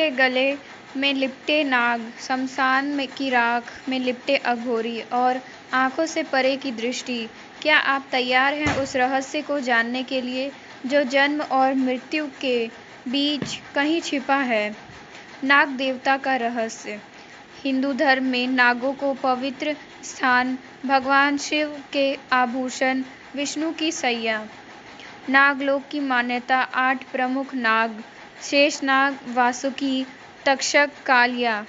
के गले में लिपटे नाग, शमशान में की राख में लिपटे अघोरी और आंखों से परे की दृष्टि। क्या आप तैयार हैं उस रहस्य को जानने के लिए जो जन्म और मृत्यु के बीच कहीं छिपा है? नाग देवता का रहस्य। हिंदू धर्म में नागों को पवित्र स्थान, भगवान शिव के आभूषण, विष्णु की सैया। नागलोक की मान्यता 8 प्रमुख नाग, शेषनाग, वासुकी, तक्षक, कालिया।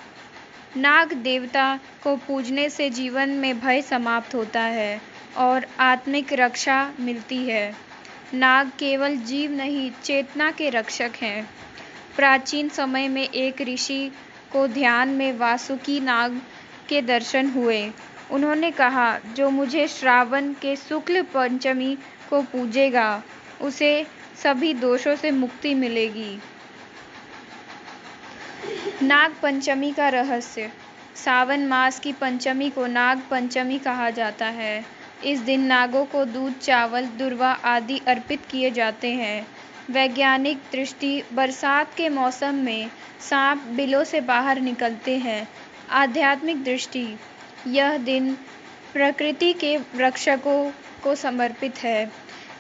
नाग देवता को पूजने से जीवन में भय समाप्त होता है और आत्मिक रक्षा मिलती है। नाग केवल जीव नहीं, चेतना के रक्षक हैं। प्राचीन समय में एक ऋषि को ध्यान में वासुकी नाग के दर्शन हुए। उन्होंने कहा, जो मुझे श्रावण के शुक्ल पंचमी को पूजेगा, उसे सभी दोषों से मुक्ति मिलेगी। नाग पंचमी का रहस्य। सावन मास की पंचमी को नाग पंचमी कहा जाता है। इस दिन नागों को दूध, चावल, दुर्वा आदि अर्पित किए जाते हैं। वैज्ञानिक दृष्टि। बरसात के मौसम में सांप बिलों से बाहर निकलते हैं। आध्यात्मिक दृष्टि। यह दिन प्रकृति के रक्षकों को समर्पित है।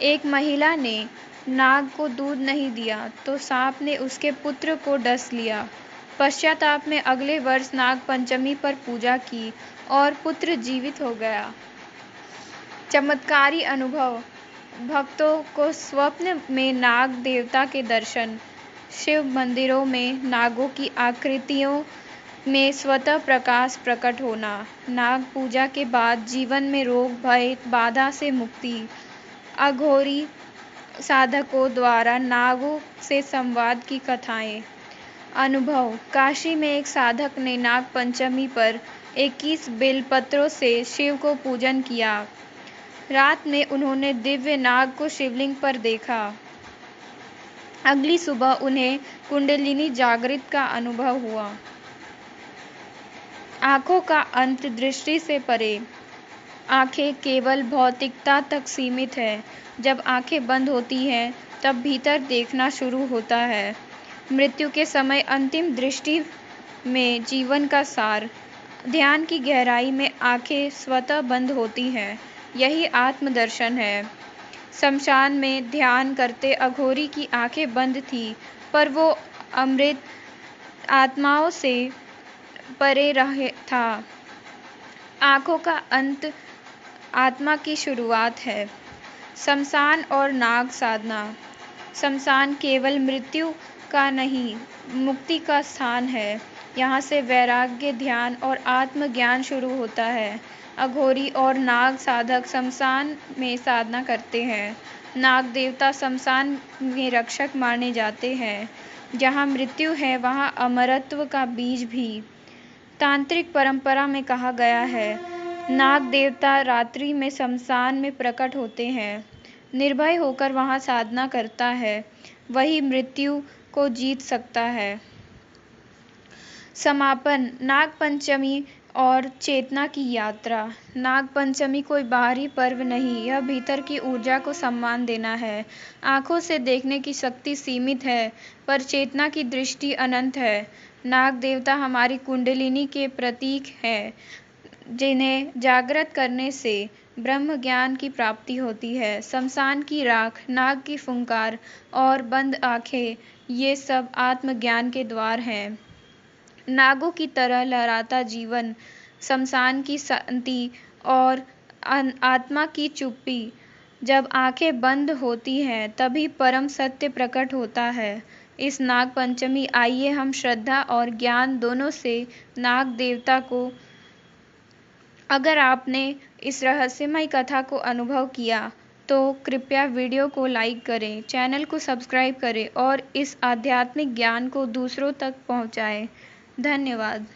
एक महिला ने नाग को दूध नहीं दिया तो सांप ने उसके पुत्र को डस लिया। पश्चाताप में अगले वर्ष नाग पंचमी पर पूजा की और पुत्र जीवित हो गया। चमत्कारी अनुभव। भक्तों को स्वप्न में नाग देवता के दर्शन। शिव मंदिरों में नागों की आकृतियों में स्वतः प्रकाश प्रकट होना। नाग पूजा के बाद जीवन में रोग, भय, बाधा से मुक्ति। अघोरी साधकों द्वारा नागों से संवाद की कथाएं। अनुभव। काशी में एक साधक ने नाग पंचमी पर 21 बेलपत्रों से शिव को पूजन किया। रात में उन्होंने दिव्य नाग को शिवलिंग पर देखा। अगली सुबह उन्हें कुंडलिनी जागृत का अनुभव हुआ। आंखों का अंत दृष्टि से परे। आंखें केवल भौतिकता तक सीमित है। जब आंखें बंद होती हैं, तब भीतर देखना शुरू होता है। मृत्यु के समय अंतिम दृष्टि में जीवन का सार। ध्यान की गहराई में आंखें स्वतः बंद होती हैं। यही आत्मदर्शन है। शमशान में ध्यान करते अघोरी की आंखें बंद थीं, पर वो अमृत आत्माओं से परे रहे था। आंखों का अंत आत्मा की शुरुआत है। शमशान और नाग साधना। शमशान केवल मृत्यु का नहीं, मुक्ति का स्थान है। यहाँ से वैराग्य, ध्यान और आत्मज्ञान शुरू होता है। अघोरी और नाग साधक शमशान में साधना करते हैं। नाग देवता शमशान में रक्षक माने जाते हैं। जहाँ मृत्यु है, वहाँ अमरत्व का बीज भी। तांत्रिक परंपरा में कहा गया है, नाग देवता रात्रि में शमशान में प्रकट होते हैं। निर्भय होकर वहाँ साधना करता है, वही मृत्यु को जीत सकता है। समापन। नाग पंचमी और चेतना की यात्रा। नाग पंचमी कोई बाहरी पर्व नहीं, यह भीतर की ऊर्जा को सम्मान देना है। आंखों से देखने की शक्ति सीमित है, पर चेतना की दृष्टि अनंत है। नाग देवता हमारी कुंडलिनी के प्रतीक हैं, जिन्हें जागृत करने से ब्रह्म ज्ञान की प्राप्ति होती है। शमशान की राख, नाग की फुंकार और बंद आंखें, ये सब आत्मज्ञान के द्वार हैं। नागों की तरह लहराता जीवन, शमशान की शांति और आत्मा की चुप्पी। जब आंखें बंद होती हैं, तभी परम सत्य प्रकट होता है। इस नाग पंचमी आइए हम श्रद्धा और ज्ञान दोनों से नाग देवता को। अगर आपने इस रहस्यमय कथा को अनुभव किया तो कृपया वीडियो को लाइक करें, चैनल को सब्सक्राइब करें और इस आध्यात्मिक ज्ञान को दूसरों तक पहुंचाएं। धन्यवाद।